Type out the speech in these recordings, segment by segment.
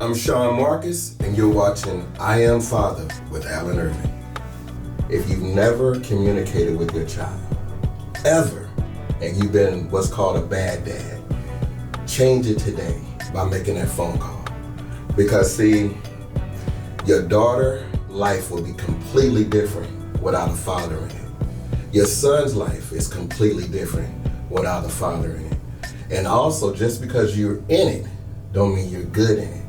I'm Sean Marcus, and you're watching I Am Father with Allen Ervin. If you've never communicated with your child, ever, and you've been what's called a bad dad, change it today by making that phone call. Because see, your daughter's life will be completely different without a father in it. Your son's life is completely different without a father in it. And also, just because you're in it, don't mean you're good in it.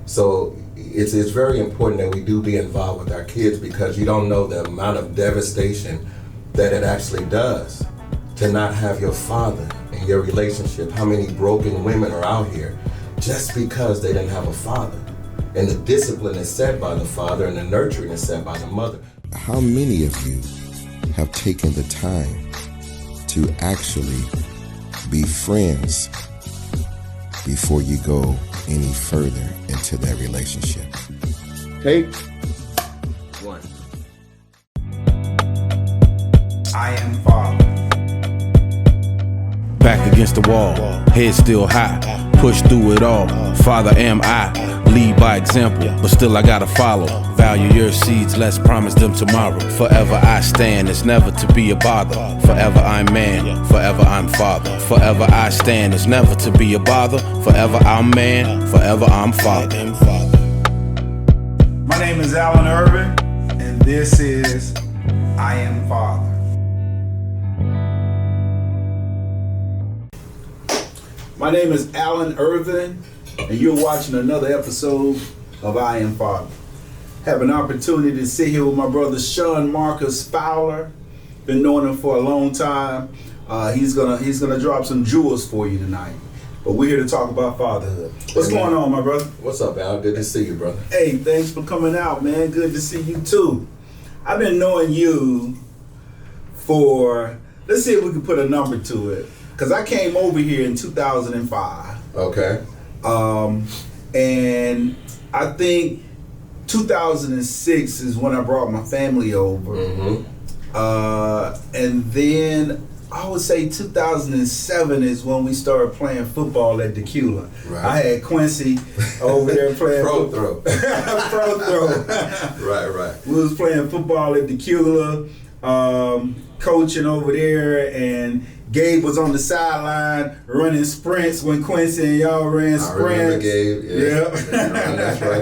So it's very important that we do be involved with our kids, because you don't know the amount of devastation that it actually does to not have your father in your relationship. How many broken women are out here just because they didn't have a father? And the discipline is set by the father and the nurturing is set by the mother. How many of you have taken the time to actually be friends before you go any further into that relationship? Take one. I am Father. Back against the wall, head still high, push through it all. Father am I, lead by example, but still I gotta follow. Value your seeds, let's promise them tomorrow. Forever I stand, it's never to be a bother. Forever I'm man, forever I'm father. Forever I stand, it's never to be a bother. Forever I'm man, forever I'm father. My name is Allen Ervin, and this is I Am Father. My name is Allen Ervin, and you're watching another episode of I Am Father. Have an opportunity to sit here with my brother Sean Marcus Fowler. Been knowing him for a long time. He's gonna drop some jewels for you tonight. But we're here to talk about fatherhood. What's going on, my brother? What's up, Al? Good to see you, brother. Hey, thanks for coming out, man. Good to see you too. I've been knowing you for, let's see if we can put a number to it. Because I came over here in 2005. Okay. And I think 2006 is when I brought my family over. Mm-hmm. And then I would say 2007 is when we started playing football at Decula. Right. I had Quincy over there playing Pro throw. Pro throw. Right. We was playing football at Decula, coaching over there, and Gabe was on the sideline running sprints when Quincy and y'all ran sprints. I remember Gabe. Yeah.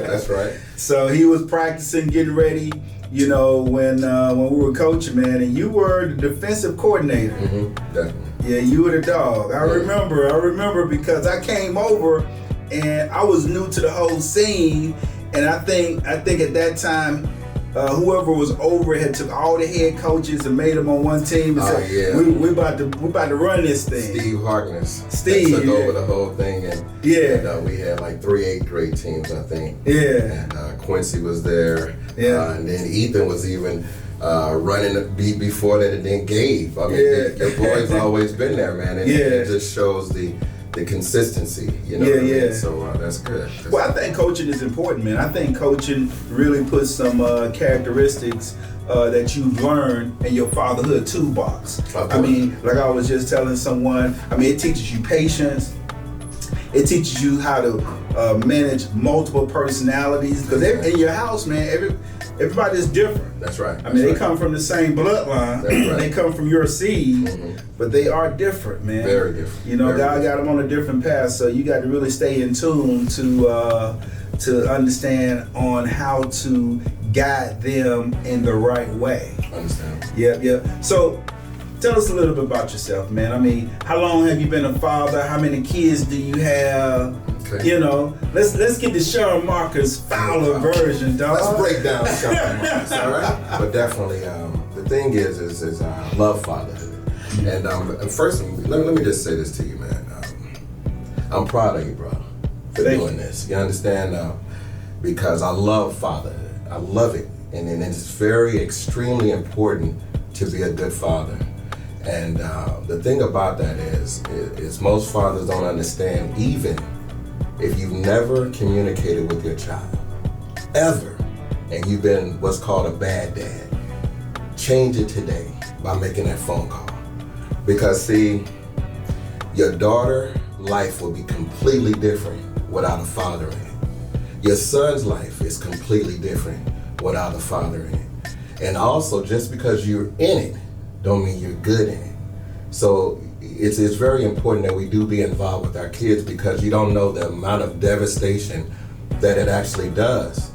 That's right. So he was practicing, getting ready, you know, when we were coaching, man. And you were the defensive coordinator. Mm-hmm. Definitely. Yeah, you were the dog. I remember because I came over and I was new to the whole scene, and I think at that time, whoever was over had took all the head coaches and made them on one team and said, yeah. we about to run this thing. Steve Harkness. Steve took over the whole thing, and we had like 3 8th grade teams, I think. Yeah. And Quincy was there. Yeah. And then Ethan was even running before that, and then Gabe. I mean, the boys always been there, man, and it just shows the consistency, you know. What I mean? So that's good. Well, I think coaching is important, man. I think coaching really puts some characteristics that you've learned in your fatherhood toolbox. I mean, like I was just telling someone, I mean, it teaches you patience. It teaches you how to manage multiple personalities, because in your house, man, everybody's different. That's right. I mean, they come from the same bloodline. That's right. They come from your seed, Mm-hmm. but they are different, man. Very different. You know, Very God different. got them on a different path, so you got to really stay in tune to understand on how to guide them in the right way. Understand. Yep. So, tell us a little bit about yourself, man. I mean, how long have you been a father? How many kids do you have? Okay. You know, let's get the Sean Marcus Fowler version, dog. Let's break down Sean Marcus, all right? But definitely, the thing is I love fatherhood. And first, let me just say this to you, man. I'm proud of you, bro, for doing this. You understand? Because I love fatherhood. I love it. And it's very extremely important to be a good father. And the thing about that is most fathers don't understand, even if you've never communicated with your child, ever, and you've been what's called a bad dad, change it today by making that phone call. Because see, your daughter's life will be completely different without a father in it. Your son's life is completely different without the father in it. And also, just because you're in it, don't mean you're good in it. So it's very important that we do be involved with our kids, because you don't know the amount of devastation that it actually does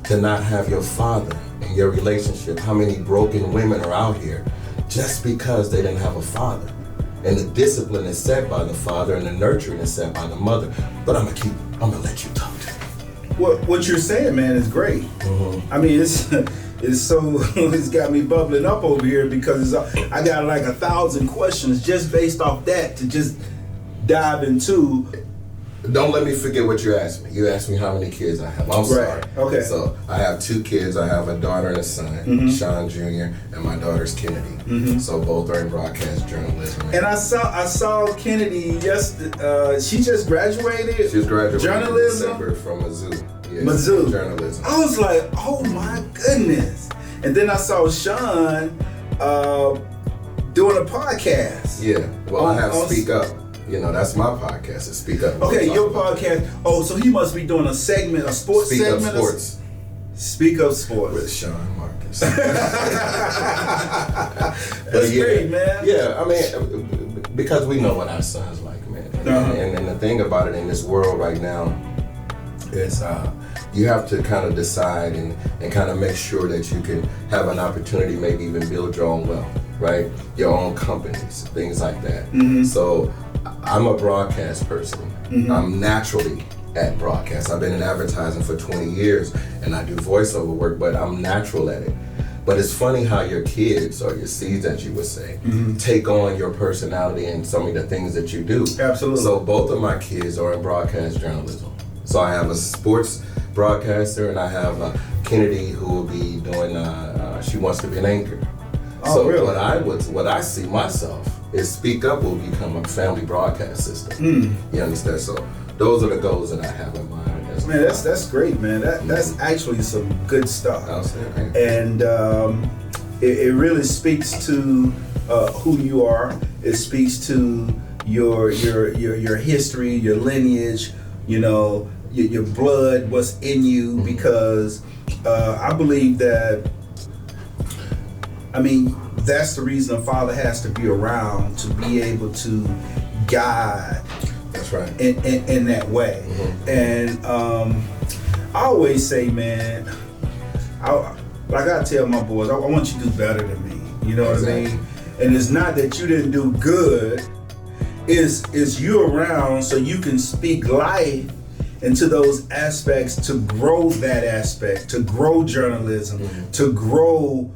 to not have your father in your relationship. How many broken women are out here just because they didn't have a father? And the discipline is set by the father and the nurturing is set by the mother. But I'm gonna let you talk to me. What you're saying, man, is great. Mm-hmm. I mean, it's it's got me bubbling up over here, because I got like 1,000 questions just based off that to just dive into. Don't let me forget what you asked me. You asked me how many kids I have. I'm sorry. Okay. So I have 2 kids. I have a daughter and a son, Sean Jr., and my daughter's Kennedy. So both are in broadcast journalism. And I saw Kennedy she just graduated. She just graduated journalism in December from Mizzou. Yeah, Mizzou. Journalism. I was like, oh my goodness. And then I saw Sean doing a podcast. Yeah. Well, I have Speak Up. You know, that's my podcast. It's Speak Up. Okay, your podcast. Oh, so he must be doing a segment, a sports Speak segment. Up Sports. Speak Up Sports With Sean Marcus. That's great, man. Yeah, I mean, because we know what our son's like, man. And the thing about it in this world right now is you have to kind of decide and kind of make sure that you can have an opportunity, maybe even build your own wealth, right? Your own companies, things like that. So I'm a broadcast person. I'm naturally at broadcast. I've been in advertising for 20 years and I do voiceover work, but I'm natural at it. But it's funny how your kids, or your seeds as you would say, take on your personality and some of the things that you do. Absolutely. So both of my kids are in broadcast journalism. So I have a sports broadcaster and I have Kennedy who will be doing, she wants to be an anchor. Oh, So really? what I see myself is Speak Up will become a family broadcast system. You understand? So those are the goals that I have in mind. Man, that's great, man. That's actually some good stuff. And it really speaks to who you are. It speaks to your history, your lineage, you know, your blood, what's in you, because I believe that, I mean, that's the reason a father has to be around, to be able to guide. That's right. In that way. And I always say, man, I tell my boys, I want you to do better than me. You know what I mean? And it's not that you didn't do good. It's you around so you can speak life into those aspects, to grow that aspect, to grow journalism, to grow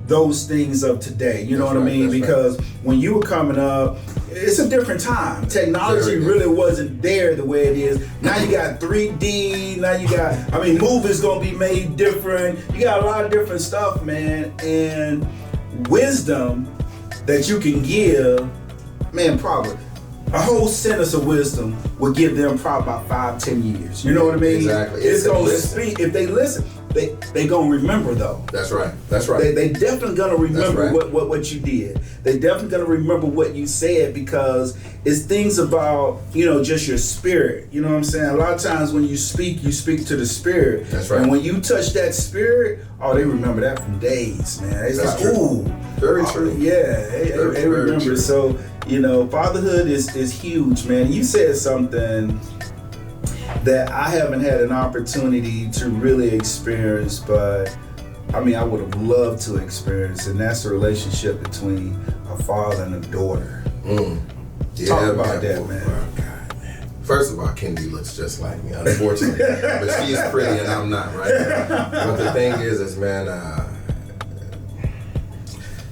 those things of today. You know what I mean? Because when you were coming up, it's a different time. Technology really wasn't there the way it is. Now you got 3D, now you got, I mean, movies gonna be made different. You got a lot of different stuff, man. And wisdom that you can give, man, probably a whole sentence of wisdom will give them probably about 5-10 years. You know what I mean? Exactly. It's gonna speak. If they listen, they gonna remember though. That's right. That's right. They definitely gonna remember what you did. They definitely gonna remember what you said, because it's things about, you know, just your spirit. You know what I'm saying? A lot of times when you speak to the spirit. That's right. And when you touch that spirit, oh, they remember that from days, man. It's That's like, true. ooh, Very true. Yeah, they remember. True. So, you know, fatherhood is huge, man. You said something that I haven't had an opportunity to really experience, but I mean, I would have loved to experience, and that's the relationship between a father and a daughter. Talk about that, man. Oh, God, man. First of all, Kennedy looks just like me, unfortunately. But she's pretty and I'm not, right? But the thing is man,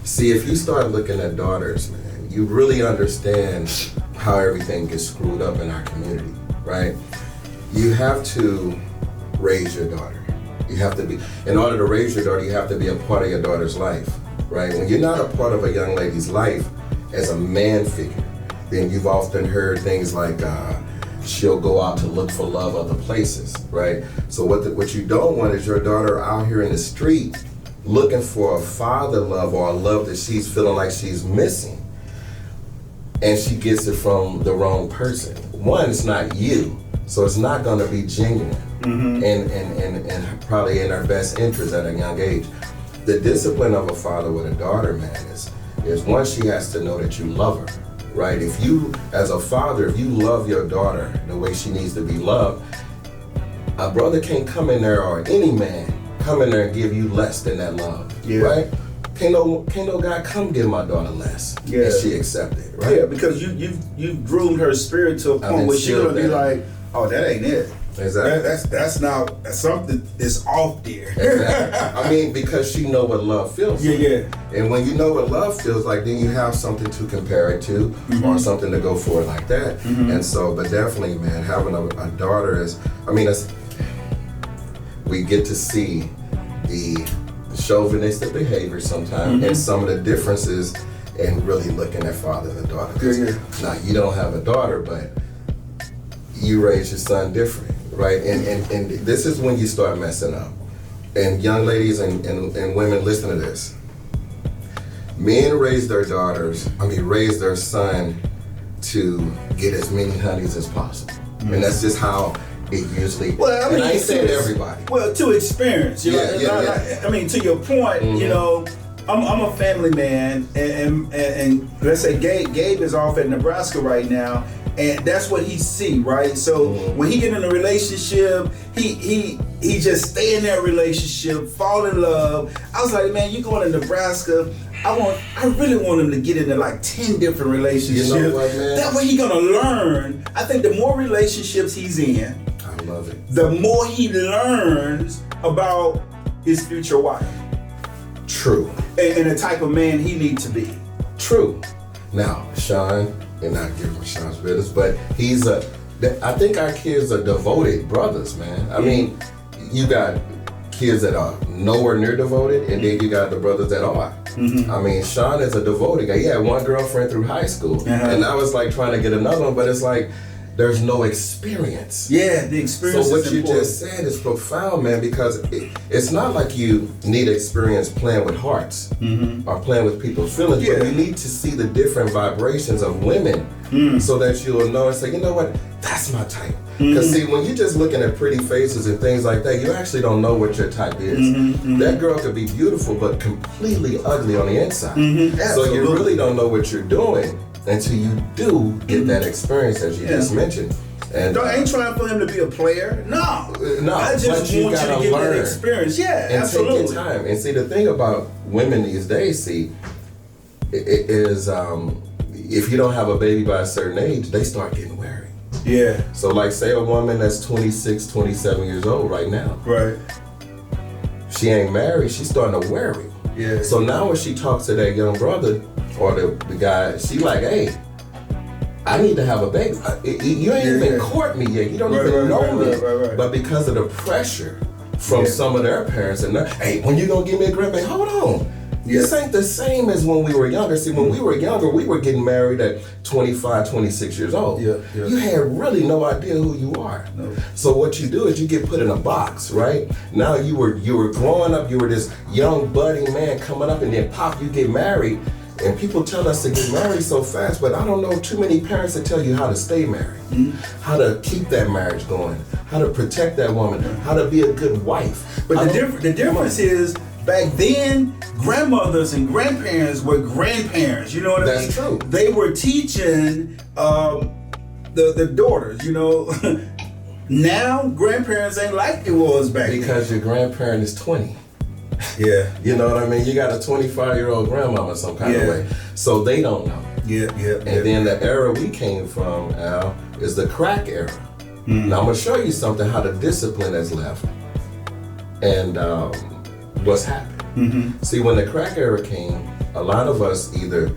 see, if you start looking at daughters, man, you really understand how everything gets screwed up in our community, right? You have to raise your daughter. You have to be, in order to raise your daughter, you have to be a part of your daughter's life, right? When you're not a part of a young lady's life as a man figure, then you've often heard things like she'll go out to look for love other places, right? So what you don't want is your daughter out here in the street looking for a father love or a love that she's feeling like she's missing, and she gets it from the wrong person. One, it's not you, so it's not gonna be genuine. and probably in her best interest at a young age. The discipline of a father with a daughter, man, is one, she has to know that you love her, right? If you, as a father, if you love your daughter the way she needs to be loved, a brother can't come in there, or any man come in there and give you less than that love, right? Can't no guy come give my daughter less, and she accept it, right? Yeah, because you've groomed her spirit to a point where she's gonna be like, oh, that ain't it. Exactly. That's something is off there. Exactly. I mean, because she know what love feels like. Yeah. And when you know what love feels like, then you have something to compare it to, or something to go for like that. And so, but definitely, man, having a daughter is, I mean, we get to see the chauvinistic behavior sometimes, and some of the differences in really looking at father and daughter. Now, you don't have a daughter, but you raise your son different, right? And this is when you start messing up. And young ladies and women, listen to this. Men raise their son to get as many honeys as possible. And that's just how it usually, well, I mean, and I ain't saying everybody. Well, to experience, you know, I mean, to your point, you know, I'm a family man, and let's say Gabe is off at Nebraska right now, and that's what he see, right? So when he get in a relationship, he just stay in that relationship, fall in love. I was like, man, you going to Nebraska? I really want him to get into like 10 different relationships. You know what, man? That way he gonna learn. I think the more relationships he's in, I love it, the more he learns about his future wife. True. And the type of man he needs to be. True. Now, Sean, and not giving him Sean's business, but I think our kids are devoted brothers, man. I mean, you got kids that are nowhere near devoted, and then you got the brothers that are. I mean, Sean is a devoted guy. He had one girlfriend through high school, and I was like trying to get another one, but it's like, there's no experience. Yeah, the experience. So what is you important. just said is profound, man, because it's not like you need experience playing with hearts or playing with people's feelings, but you need to see the different vibrations of women so that you'll know and say, you know what, that's my type. Because see, when you're just looking at pretty faces and things like that, you actually don't know what your type is. That girl could be beautiful, but completely ugly on the inside. So you really don't know what you're doing until you do get that experience, as you just mentioned. And I ain't trying for him to be a player. No. I just want you to get that experience. Yeah, and absolutely. take your time. And see, the thing about women these days, it is if you don't have a baby by a certain age, they start getting wary. Yeah. So like, say a woman that's 26, 27 years old right now. Right. She ain't married, she's starting to worry. Yeah. So now when she talks to that young brother or the guy, she like, hey, I need to have a baby. You ain't even court me yet. You don't even know me. Right. But because of the pressure from some of their parents, and hey, when you gonna give me a grandbaby? Hold on. This ain't the same as when we were younger. See, when we were younger, we were getting married at 25, 26 years old. You had really no idea who you are. No. So what you do is you get put in a box, right? Now you were growing up, you were this young budding man coming up, and then pop, you get married. And people tell us to get married so fast, but I don't know too many parents that tell you how to stay married, how to keep that marriage going, how to protect that woman, how to be a good wife. But the difference is, back then, grandmothers and grandparents were grandparents. You know what I mean? That's true. They were teaching the daughters. You know, now grandparents ain't like it was back then. Because your grandparent is 20. Yeah. You know what I mean? You got a 25-year-old grandmama some kind of way. So they don't know. And then the era we came from, Al, is the crack era. Now I'm going to show you something, how the discipline has left and what's happened. See, when the crack era came, a lot of us either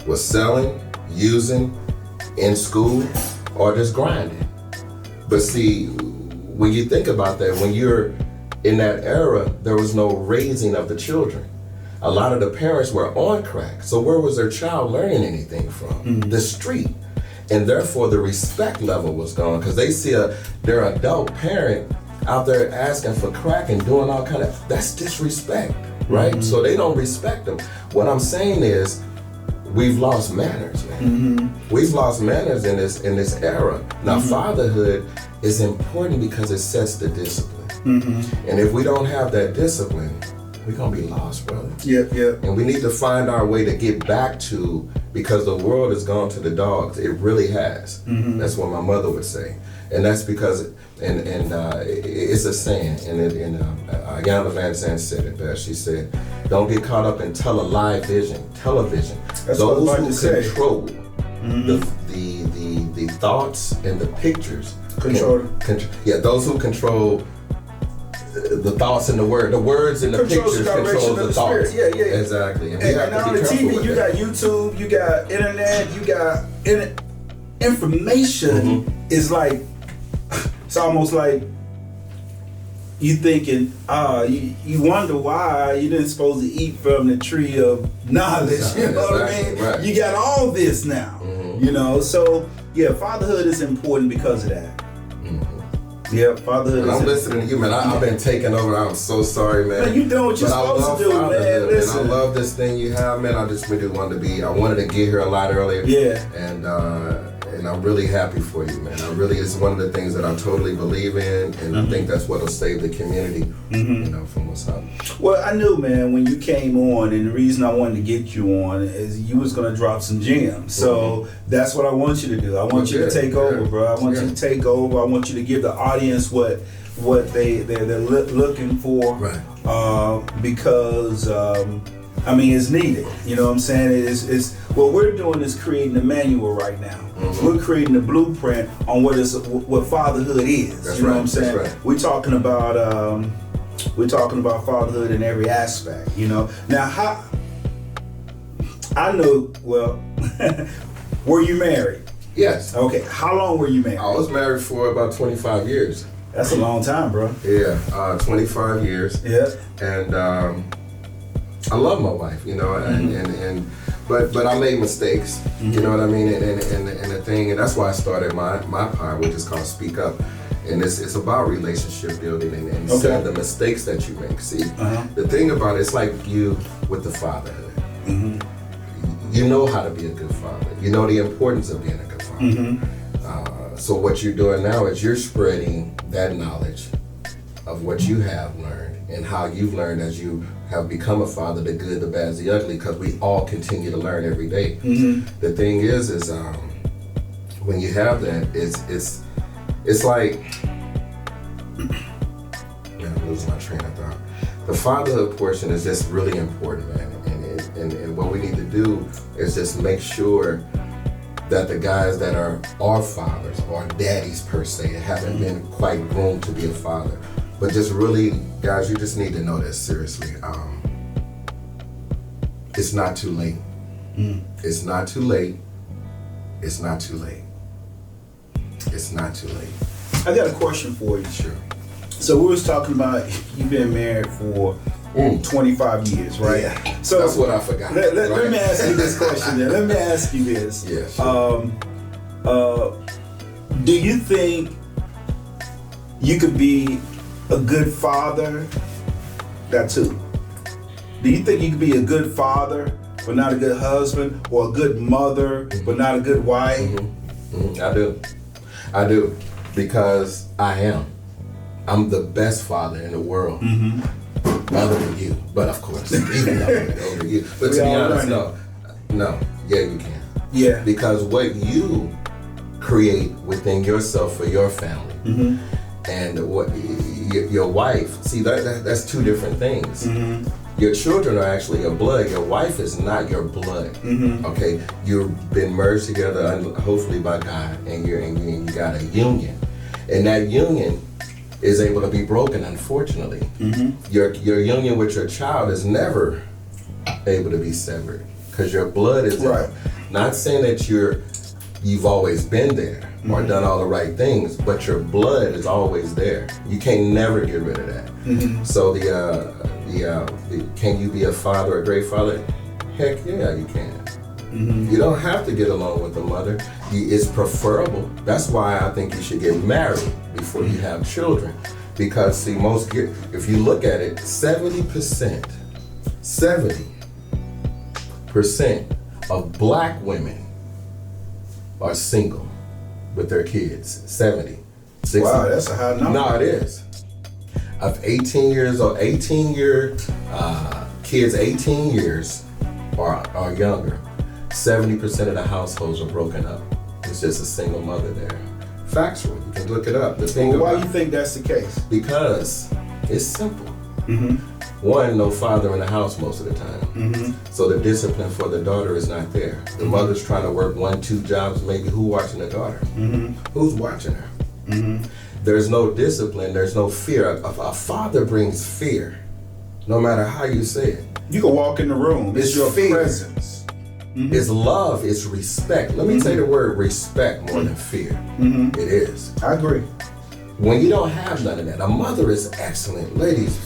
was selling, using, in school, or just grinding. But see, when you think about that, when you're in that era, there was no raising of the children. A lot of the parents were on crack. So where was their child learning anything from? The street. And therefore the respect level was gone, because they see their adult parent out there asking for crack and doing all that's disrespect, right? So they don't respect them. What I'm saying is, we've lost manners, man. We've lost manners in this era. Now, fatherhood is important because it sets the discipline. And if we don't have that discipline, we're gonna be lost, brother. Yep. And we need to find our way to get back to, because the world has gone to the dogs. It really has. That's what my mother would say. And that's because, it's a saying, and Allen Ervin Sr said it best. She said, don't get caught up in television. That's what I was about to Those say. who control the thoughts and the pictures. Those who control the thoughts and the words and the Controls pictures the direction control of the the thoughts. spirit. Yeah. Exactly. And we have And to on be the careful TV, with you that. got YouTube, you got internet, you got information is like, it's almost like you thinking, you wonder why you didn't supposed to eat from the tree of knowledge. You know what I mean? Right. You got all this now. You know, so yeah, fatherhood is important because of that. Yeah, fatherhood. And I'm listening to you, man. I've been taking over. I'm so sorry, man. Man, you doing what you're supposed to do, man. Listen. And I love this thing you have, man. I just really wanted to get here a lot earlier. Yeah. And I'm really happy for you, man. It's one of the things that I totally believe in, and I think that's what'll save the community, from what's happening. Well, I knew, man, when you came on, and the reason I wanted to get you on is you was gonna drop some gems. So that's what I want you to do. I want you to take over, bro. I want you to take over. I want you to give the audience what they're looking for, Right. Because it's needed. You know what I'm saying? It's what we're doing is creating a manual right now. We're creating a blueprint on what fatherhood is. That's you know right, what I'm saying? that's right. We're talking about fatherhood in every aspect. You know. Now, I know. Well, were you married? Yes. Okay. How long were you married? I was married for about 25 years. That's a long time, bro. Yeah, 25 years. Yeah. And I love my wife, but I made mistakes, you know what I mean, and the thing, and that's why I started my part, which is called Speak Up, and it's about relationship building and saying the mistakes that you make. See, the thing about it's like you with the fatherhood. You know how to be a good father. You know the importance of being a good father. So what you're doing now is you're spreading that knowledge of what you have learned and how you've learned as you have become a father, the good, the bad, the ugly, because we all continue to learn every day. The thing is when you have that, it's like, man, I'm losing my train of thought. The fatherhood portion is just really important, man. And what we need to do is just make sure that the guys that are our fathers or daddies per se haven't been quite groomed to be a father. But just really, guys, you just need to know this seriously. It's not too late. It's not too late. It's not too late. It's not too late. I got a question for you. Sure. So we was talking about you've been married for 25 years, right? Yeah. So that's what I forgot. Let me ask you this question then. Let me ask you this. Yeah, sure. Do you think you could be a good father? Got two. Do you think you could be a good father but not a good husband, or a good mother but not a good wife? I do, because I am. I'm the best father in the world, other than you. But of course, even over you. But to be honest, no. Yeah, you can. Yeah. Because what you create within yourself for your family, and what your wife. See, that's two different things. Your children are actually your blood. Your wife is not your blood. Okay, you've been merged together, hopefully by God, and you got a union, and that union is able to be broken. Unfortunately, your union with your child is never able to be severed because your blood is right. Not saying that you've always been there or done all the right things, but your blood is always there. You can't never get rid of that. So the can you be a father, a great father? Heck yeah, you can. You don't have to get along with the mother. It's preferable. That's why I think you should get married before you have children. Because see, if you look at it, 70% of black women are single with their kids. 70. 60. Wow, that's a high number. No, it is. Of 18 years old, 18-year kids, 18 years or younger, 70% of the households are broken up. It's just a single mother there. Factual. You can look it up. Why do you think that's the case? Because it's simple. Mm-hmm. One, no father in the house most of the time. Mm-hmm. So the discipline for the daughter is not there. The mother's trying to work 1-2 jobs, maybe. Who watching the daughter? Mm-hmm. Who's watching her? Mm-hmm. There's no discipline, there's no fear. A father brings fear, no matter how you say it. You can walk in the room. It's your fear. presence. Mm-hmm. It's love, it's respect. Let me say the word respect more than fear. Mm-hmm. It is. I agree. When you don't have none of that, a mother is excellent. Ladies,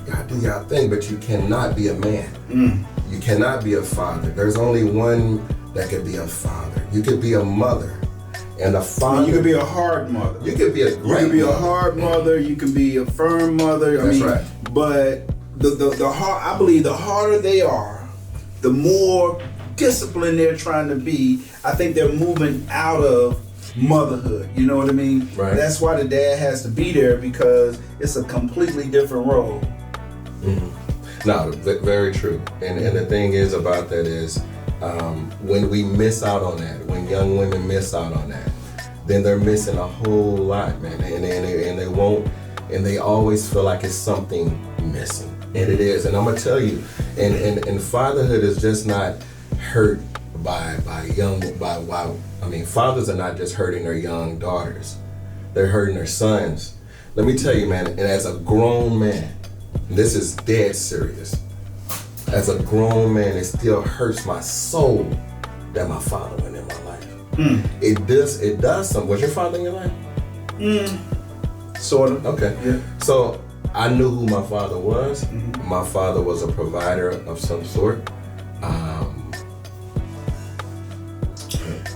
y'all do y'all thing, but you cannot be a man. You cannot be a father. There's only one that could be a father. You could be a mother. And a father. You could be a hard mother. You could be a great You could be a mother. hard mother. You can be a firm mother. That's right. But the hard, I believe the harder they are, the more disciplined they're trying to be. I think they're moving out of motherhood. You know what I mean? Right. That's why the dad has to be there, because it's a completely different role. Mm-hmm. No, very true. And the thing is about that is, when we miss out on that, when young women miss out on that, then they're missing a whole lot, man. And they won't, and they always feel like it's something missing, and it is. And I'm gonna tell you, and fatherhood is just not hurt by fathers are not just hurting their young daughters, they're hurting their sons. Let me tell you, man. And as a grown man, this is dead serious. As a grown man, it still hurts my soul that my father went in my life. It does something. Was your father in your life? Sort of. Okay. Yeah. So I knew who my father was. My father was a provider of some sort.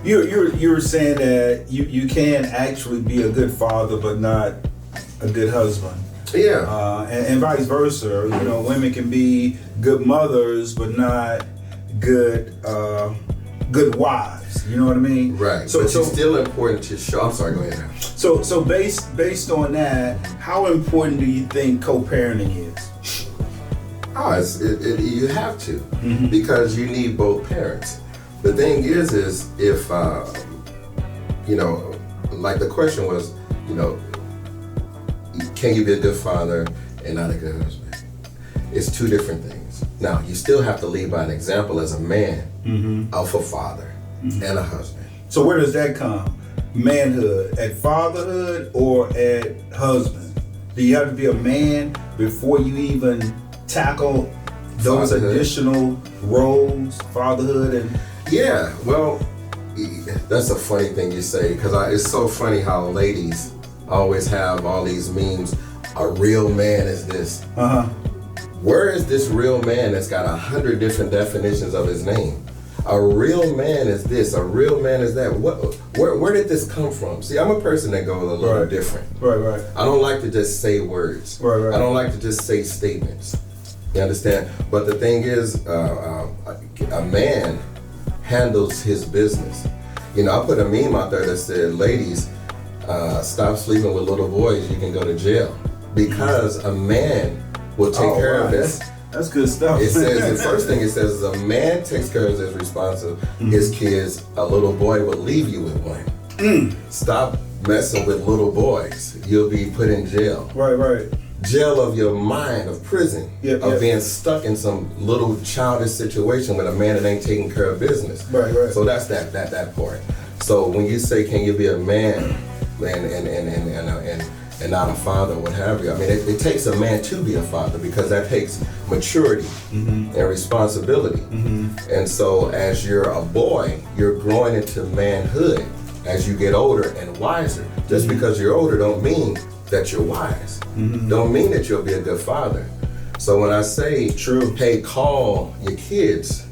You were saying that you can actually be a good father, but not a good husband. Yeah. And vice versa. You know, women can be good mothers, but not good wives. You know what I mean? Right. So but it's still important to show. I'm sorry. Go ahead now. So based on that, how important do you think co-parenting is? Oh, you have to, because you need both parents. The thing is if like the question was, can you be a good father and not a good husband? It's two different things. Now, you still have to lead by an example as a man of a father and a husband. So where does that come? Manhood, at fatherhood or at husband? Do you have to be a man before you even tackle those Fatherhood. additional roles, fatherhood and... Yeah, well, that's a funny thing you say, because it's so funny how ladies always have all these memes. A real man is this. Where is this real man that's got 100 different definitions of his name? A real man is this. A real man is that. Where did this come from? See, I'm a person that goes a little different. Right. I don't like to just say words. Right. I don't like to just say statements. You understand? But the thing is, a man handles his business. I put a meme out there that said, ladies, stop sleeping with little boys, you can go to jail. Because a man will take care of this. That's good stuff. It says, the first thing it says is, a man takes care of his his kids, a little boy will leave you with one. Stop messing with little boys. You'll be put in jail. Right. Jail of your mind, of prison, of being stuck in some little childish situation with a man that ain't taking care of business. Right. So that's that part. So when you say, can you be a man and not a father, what have you? I mean, it takes a man to be a father, because that takes maturity and responsibility. And so as you're a boy, you're growing into manhood as you get older and wiser. Just because you're older don't mean that you're wise. Don't mean that you'll be a good father. So when I say, hey, call your kids,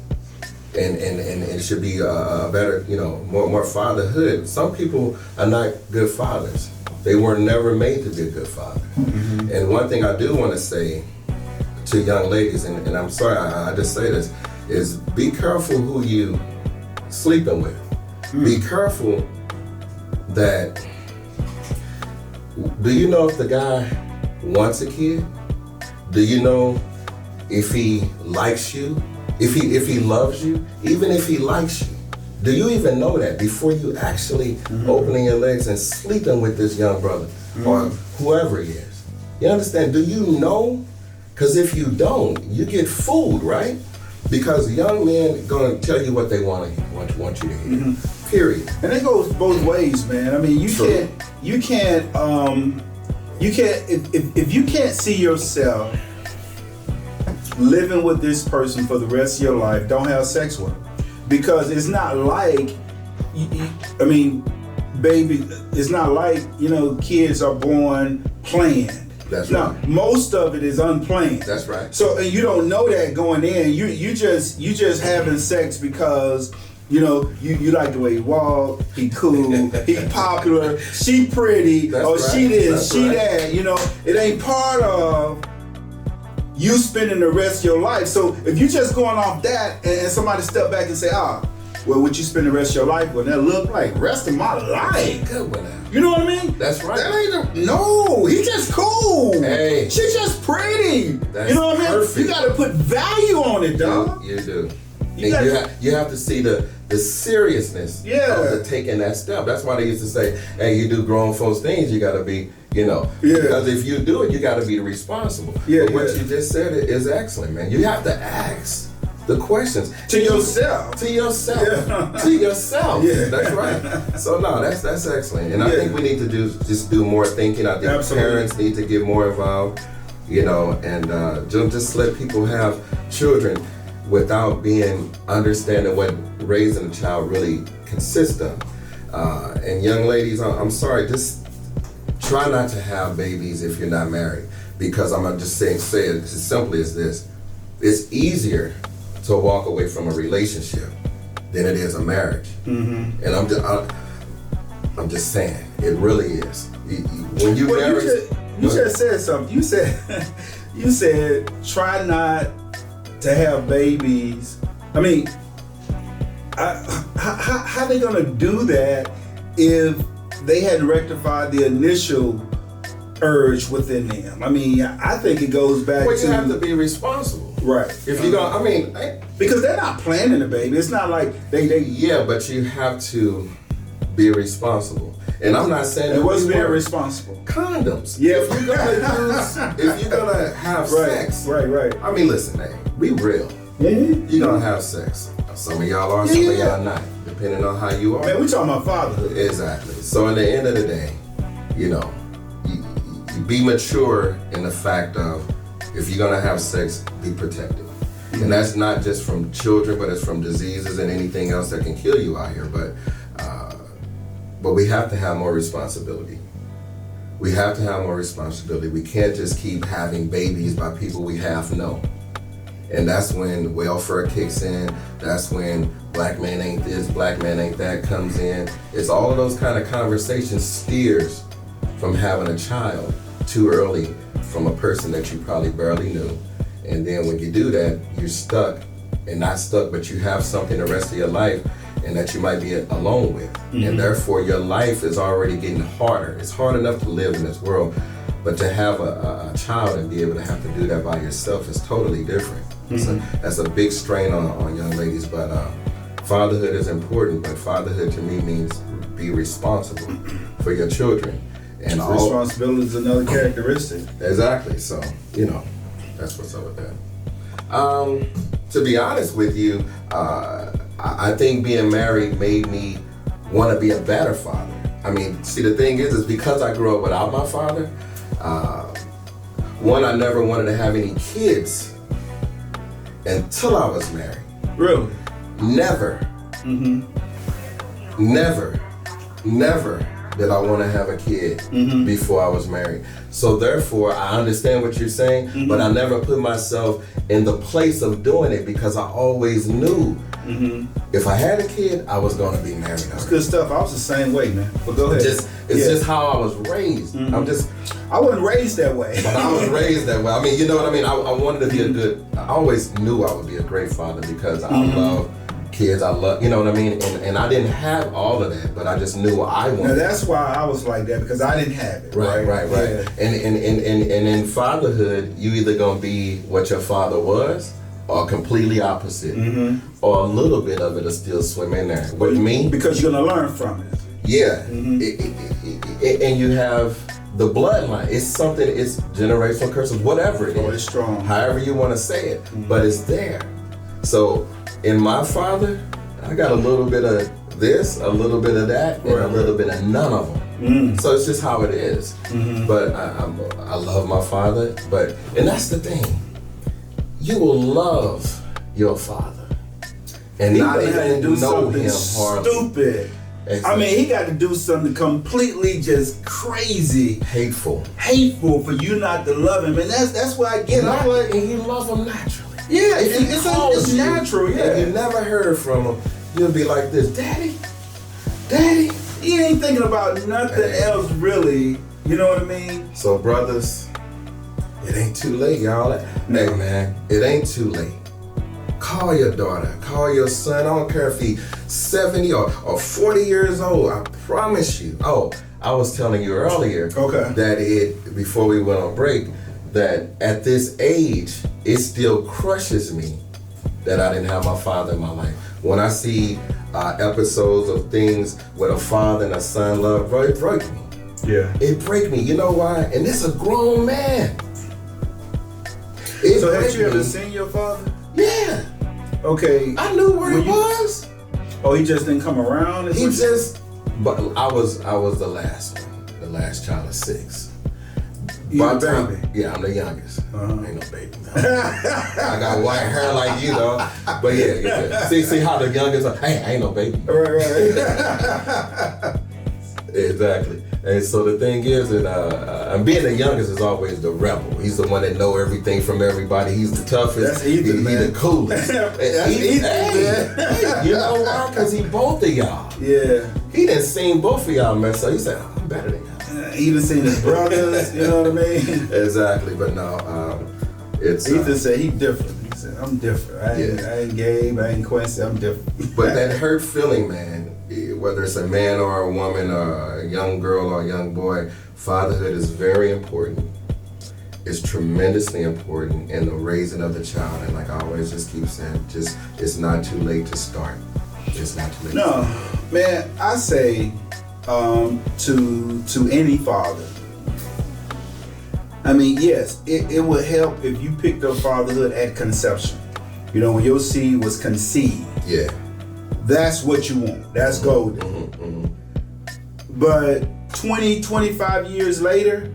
and it should be a better, more fatherhood. Some people are not good fathers. They were never made to be a good father. And one thing I do want to say to young ladies, and I'm sorry, I just say this, is be careful who you sleeping with. Be careful that, do you know if the guy wants a kid? Do you know if he likes you? If he loves you? Even if he likes you? Do you even know that before you actually opening your legs and sleeping with this young brother or whoever he is? You understand? Do you know? Because if you don't, you get fooled, right? Because young men gonna tell you what they want you to hear. Period. And it goes both ways, man. I mean, you can't if you can't see yourself living with this person for the rest of your life, don't have sex with them. Because it's not like, baby, it's not like, kids are born planned. That's no, right. Most of it is unplanned. That's right. So, and you don't know that going in. You just having sex because you like the way he walk, he cool, he popular, she pretty, That's or right. she this, That's she right. that. It ain't part of you spending the rest of your life. So if you just going off that and somebody step back and say, well, what you spend the rest of your life with, that look like rest of my life. Good one now. You know what I mean? That's right. That ain't no, he just cool. Hey. She just pretty. That's you know what I mean? perfect. You gotta put value on it, dog. You do. You And you have to see the seriousness of taking that step. That's why they used to say, hey, you do grown folks things, you gotta be, because if you do it, you gotta be responsible. But what you just said is excellent, man. You have to ask the questions To yourself. To yourself. Yeah. To yourself. Yeah. That's right. So no, that's excellent. And I think we need to do more thinking. I think Absolutely. parents need to get more involved, and just let people have children without understanding what raising a child really consists of. And young ladies, I'm sorry, just try not to have babies if you're not married. Because I'm not just say it as simply as this. It's easier to walk away from a relationship than it is a marriage. And I'm just saying, it really is. When you marry, you just said something. You said try not to have babies. I mean, how they gonna do that if they hadn't rectified the initial urge within them? I mean, I think it goes back well, to you have to be responsible. Right. If you go, because they're not planning a baby. It's not like they yeah, but you have to be responsible. And I'm not saying it wasn't being weren't. responsible. Condoms. Yeah. If you're gonna have sex. Right. I mean, listen, man, be real. Mm-hmm. You're gonna have sex. Some of y'all are, some of y'all not, depending on how you are. Man, we talking about fatherhood. Exactly. So at the end of the day, you be mature in the fact of, if you're gonna have sex, be protected. And that's not just from children, but it's from diseases and anything else that can kill you out here. But we have to have more responsibility. We have to have more responsibility. We can't just keep having babies by people we half know. And that's when welfare kicks in. That's when black man ain't this, black man ain't that comes in. It's all of those kind of conversations steers from having a child too early from a person that you probably barely knew. And then when you do that, you're stuck, and not stuck, but you have something the rest of your life and that you might be alone with. And therefore your life is already getting harder. It's hard enough to live in this world, but to have a child and be able to have to do that by yourself is totally different. So that's a big strain on young ladies, but fatherhood is important, but fatherhood to me means be responsible for your children. And responsibility is another characteristic. Exactly. So, that's what's up with that. To be honest with you, I think being married made me want to be a better father. I mean, see, the thing is because I grew up without my father, one, I never wanted to have any kids until I was married. Really? Never. Never that I want to have a kid before I was married. So therefore, I understand what you're saying, but I never put myself in the place of doing it because I always knew if I had a kid, I was going to be married. That's good stuff. I was the same way, man. But go ahead. It's just how I was raised. I wasn't raised that way. But I was raised that way. I mean, you know what I mean? I wanted to be a good, I always knew I would be a great father because I love kids. I love, you know what I mean? And I didn't have all of that, but I just knew I wanted. Now that's why I was like that, because I didn't have it. Right. Yeah. And in fatherhood, you either gonna be what your father was, or completely opposite, or a little bit of it will still swim in there. With me, because you're gonna learn from it. Yeah, and you have the bloodline. It's something. It's generational curses, whatever it is. It's strong. However you want to say it, but it's there. So in my father, I got a little bit of this, a little bit of that, and a little bit of none of them. So it's just how it is. But I love my father. And that's the thing. You will love your father and He not had to even do know something him hardly. stupid. Exactly. I mean, he got to do something completely just crazy, hateful for you not to love him, and that's why I get it. I'm like, and you love him naturally. Yeah, It's it's natural. Yeah, and you never heard from him. You'll be like this, Daddy. He ain't thinking about nothing else really. You know what I mean? So brothers, it ain't too late, y'all. Hey man, it ain't too late. Call your daughter, call your son. I don't care if he's 70 or 40 years old. I promise you. Oh, I was telling you earlier that before we went on break, that at this age, it still crushes me that I didn't have my father in my life. When I see episodes of things with a father and a son love, bro, it breaks me. Yeah. It breaks me. You know why? And this is a grown man. So had you ever seen your father? Yeah. Okay. I knew where he was. Oh, he just didn't come around? But I was the last one, the last child of 6. You the baby? Yeah, I'm the youngest. Ain't no baby now. I got white hair like you, though. But yeah. See how the youngest are, hey, I ain't no baby. Right. Exactly. And so the thing is that being the youngest is always the rebel. He's the one that know everything from everybody. He's the toughest. That's Ethan, man. He's the coolest. That's Ethan, man. Hey, you know why? Because he both of y'all. Yeah. He done seen both of y'all mess up. He said, I'm better than y'all. He done seen his brothers, you know what I mean? Exactly. But no, it's... Ethan said he different. He said, I'm different. I ain't Gabe, I ain't Quincy, I'm different. But that hurt feeling, man, whether it's a man or a woman or a young girl or a young boy, fatherhood is very important. It's tremendously important in the raising of the child. And like I always just keep saying, it's not too late to start. It's not too late. No, man, I say to any father, I mean, yes, it would help if you picked up fatherhood at conception. You know, when your seed was conceived. Yeah. That's what you want. That's golden. But 20, 25 years later,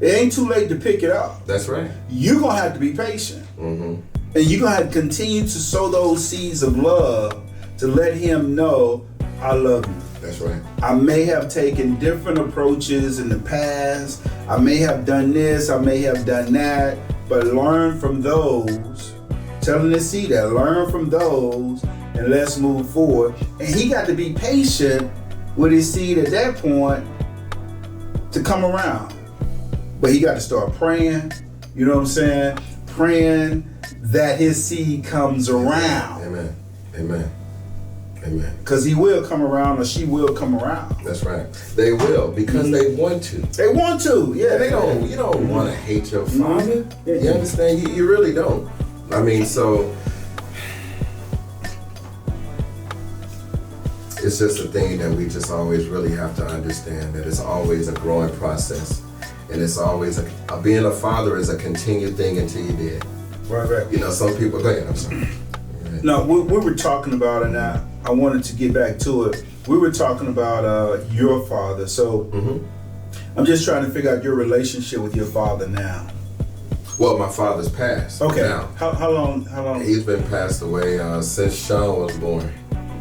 it ain't too late to pick it up. That's right. You're going to have to be patient. And you're going to have to continue to sow those seeds of love to let him know, I love you. That's right. I may have taken different approaches in the past. I may have done this. I may have done that. But learn from those. Tell him to see that. Learn from those. And let's move forward. And he got to be patient with his seed at that point to come around. But he got to start praying, you know what I'm saying? Praying that his seed comes around. Amen. Because he will come around or she will come around. That's right. They will because they want to. They want to, yeah. They don't. You don't want to hate your father. You understand? You really don't. I mean, so it's just a thing that we just always really have to understand that it's always a growing process, and it's always being a father is a continued thing until you're dead. Right. You know, some people. Go ahead. I'm sorry. No, we were talking about, and I wanted to get back to it. We were talking about your father. So I'm just trying to figure out your relationship with your father now. Well, my father's passed. Okay. Now. How long? He's been passed away since Sean was born.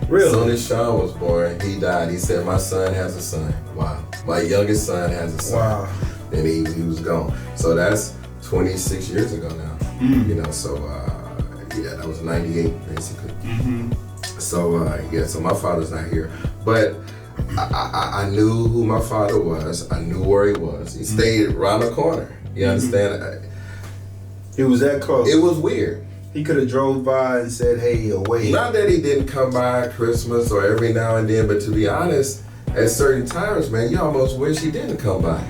Really? As soon as Sean was born, he died. He said, my son has a son. Wow. My youngest son has a son. Wow. And he was gone. So that's 26 years ago now. You know, so yeah, that was 98 basically. So so my father's not here. But I knew who my father was. I knew where he was. He stayed around the corner. You understand? It was that close. It was weird. He could have drove by and said, hey, away. Not that he didn't come by at Christmas or every now and then, but to be honest, at certain times, man, you almost wish he didn't come by.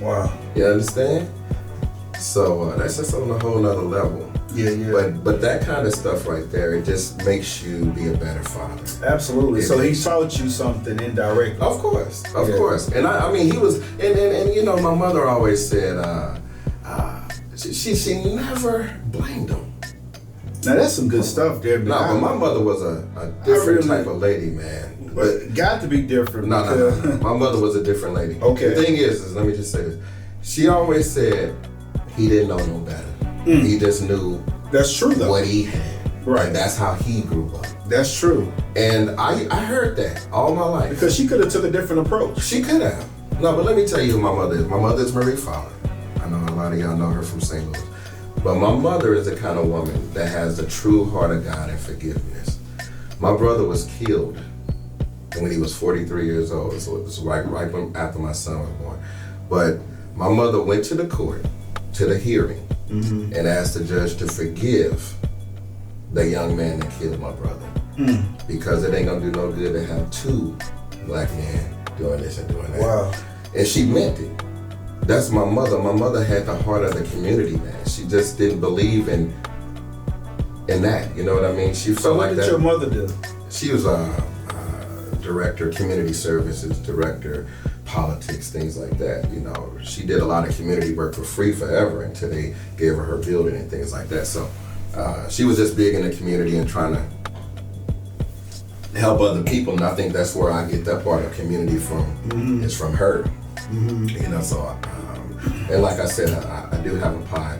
Wow. You understand? So that's just on a whole nother level. Yeah. But that kind of stuff right there, it just makes you be a better father. Absolutely. So he taught you something indirectly. Of course. And I mean, he was, and you know, my mother always said, she never blamed him. Now that's some good stuff there. No, but my mother was a different type of lady, man. But got to be different. No. My mother was a different lady. Okay. The thing is, let me just say this. She always said he didn't know no better. He just knew that's true though. What he had. Right. And that's how he grew up. That's true. And I heard that all my life. Because she could have took a different approach. She could have. No, but let me tell you who my mother is. My mother is Marie Fowler. I know a lot of y'all know her from St. Louis. But my mother is the kind of woman that has the true heart of God and forgiveness. My brother was killed when he was 43 years old. So it was right after my son was born. But my mother went to the court, to the hearing, and asked the judge to forgive the young man that killed my brother. Because it ain't gonna do no good to have two black men doing this and doing that. Wow. And she meant it. That's my mother. My mother had the heart of the community, man. She just didn't believe in that. You know what I mean? She felt like that. So what did your mother do? She was a director, community services director, politics, things like that. You know, she did a lot of community work for free forever until they gave her building and things like that. So she was just big in the community and trying to help other people. And I think that's where I get that part of community from. It's from her. You know, so and like I said, I do have a pod,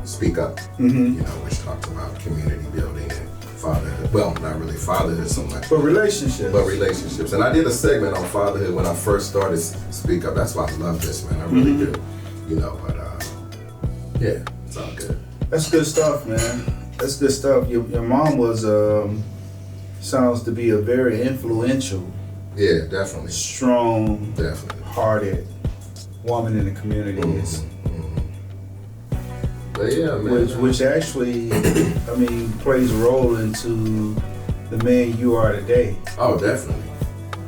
Speak Up, you know, which talks about community building and fatherhood. Well, not really fatherhood so much, but relationships. And I did a segment on fatherhood when I first started Speak Up. That's why I love this, man. I really do. You know, but yeah, it's all good. That's good stuff, man. That's good stuff. Your mom was sounds to be a very influential, definitely strong, definitely hearted woman in the community. But yeah, man. Which actually, I mean, plays a role into the man you are today. Oh, definitely.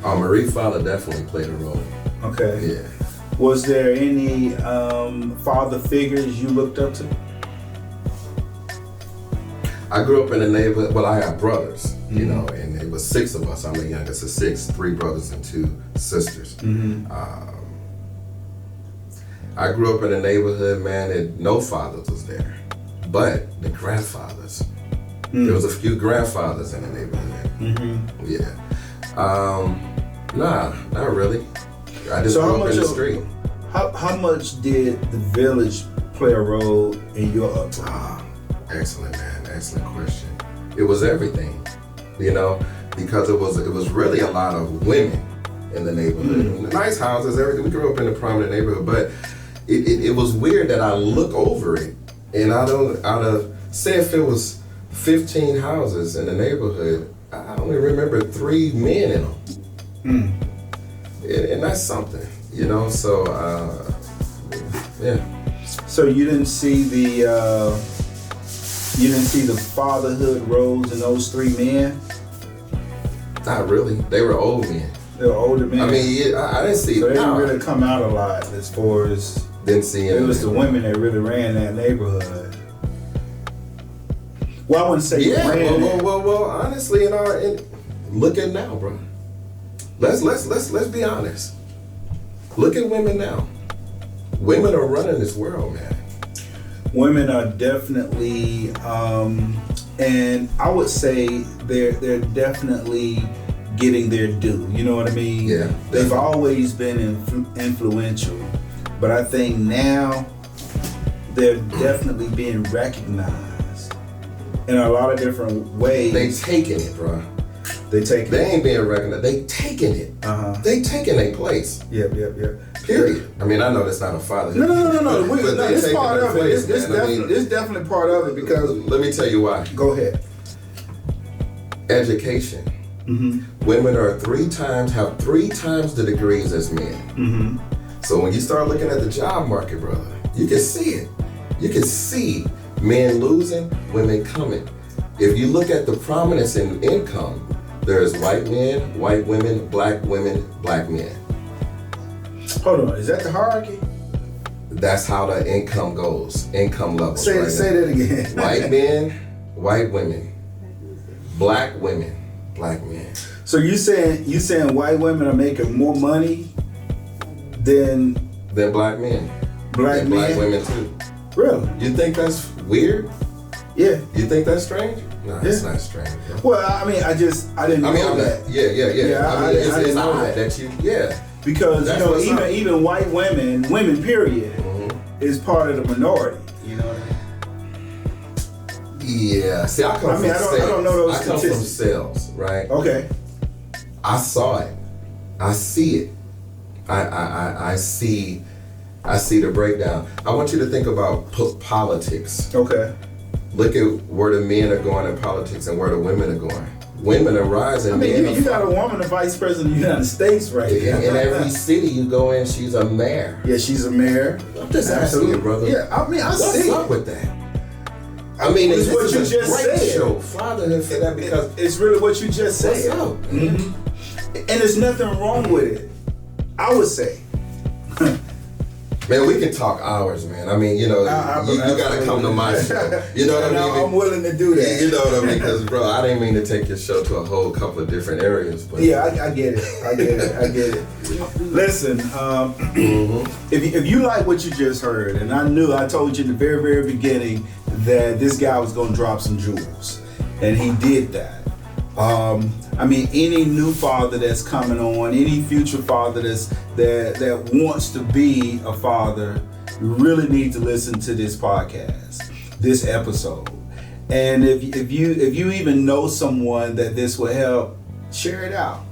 Marie Fowler definitely played a role. Okay. Yeah. Was there any father figures you looked up to? I grew up in a neighborhood. Well, I have brothers, you know, and it was 6 of us. I'm the youngest of 6, 3 brothers and 2 sisters. I grew up in a neighborhood, man, that no fathers was there, but the grandfathers. There was a few grandfathers in the neighborhood. Yeah. Nah, not really. I just grew up in the street. How much did the village play a role in your upbringing? Excellent, man. Excellent question. It was everything, you know, because it was really a lot of women in the neighborhood. Nice houses, everything. We grew up in a prominent neighborhood, but it was weird that I look over it and out of say if it was 15 houses in the neighborhood, I only remember 3 men in them. And that's something, you know. So yeah. So you didn't see the fatherhood roles in those 3 men? Not really. They were old men. They were older men. I mean, I didn't see. So they didn't really come out a lot as far as. Didn't see it. It was the women that really ran that neighborhood. Well, I wouldn't say ran. Well. Honestly, look at now, bro. Let's be honest. Look at women now. Women are running this world, man. Women are definitely, and I would say they're definitely getting their due. You know what I mean? Yeah. They've always been influential, but I think now they're definitely being recognized in a lot of different ways. They taking it, bro. They take They ain't being recognized. They taking it. They taking their place. Yep. Period. I mean, I know that's not a father. No. It's taking part their of it. place, It's man. definitely part of it because. Let me tell you why. Go ahead. Education. Women have 3 times the degrees as men. So when you start looking at the job market, brother, you can see it. You can see men losing, women coming. If you look at the prominence in income, there's white men, white women, black men. Hold on, is that the hierarchy? That's how the income goes, income levels. Say now. that again. White men, white women, black women, black men. So you saying white women are making more money than black men. Black and men? Black women too. Really? You think that's weird? Yeah. You think that's strange? No, it's not strange. Bro. Well, I mean, I didn't know that. Yeah. I didn't know odd that. yeah. Because That's even white women period, is part of the minority. You know what I mean? Yeah. See, I come from sales. I don't know those I come statistics. from sales, right? Okay. I saw it. I see it. I see the breakdown. I want you to think about politics. Okay. Look at where the men are going in politics and where the women are going. Women are rising. I mean, you got a woman, the vice president of the United States, right? In every city you go in, she's a mayor. Yeah, she's a mayor. I'm just asking you, brother. Yeah, I mean, What's see up with that? I mean, it's what you a just great said. show, fatherhood for that, because it's really what you just what's said. up? And there's nothing wrong with it. I would say. Man, we can talk hours, man. I mean, you know, you got to come to my show. You know what I mean? I'm willing to do that. You know what I mean? Because, bro, I didn't mean to take your show to a whole couple of different areas. But yeah, I get it. Listen, if you like what you just heard, and I told you in the very, very beginning that this guy was going to drop some jewels, and he did that. I mean, any new father that's coming on, any future father that wants to be a father, you really need to listen to this podcast, this episode. And if you even know someone that this will help, share it out.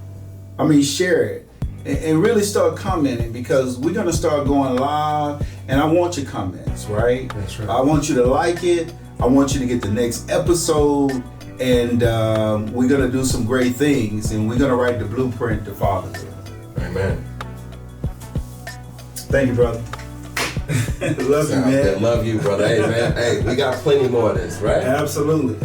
I mean, share it and really start commenting, because we're gonna start going live, and I want your comments, right? That's right. I want you to like it. I want you to get the next episode. And we're going to do some great things, and we're going to write the blueprint to fatherhood. Amen. Thank you, brother. Love you, man. Love you, brother. Hey, man. Hey, we got plenty more of this, right? Absolutely.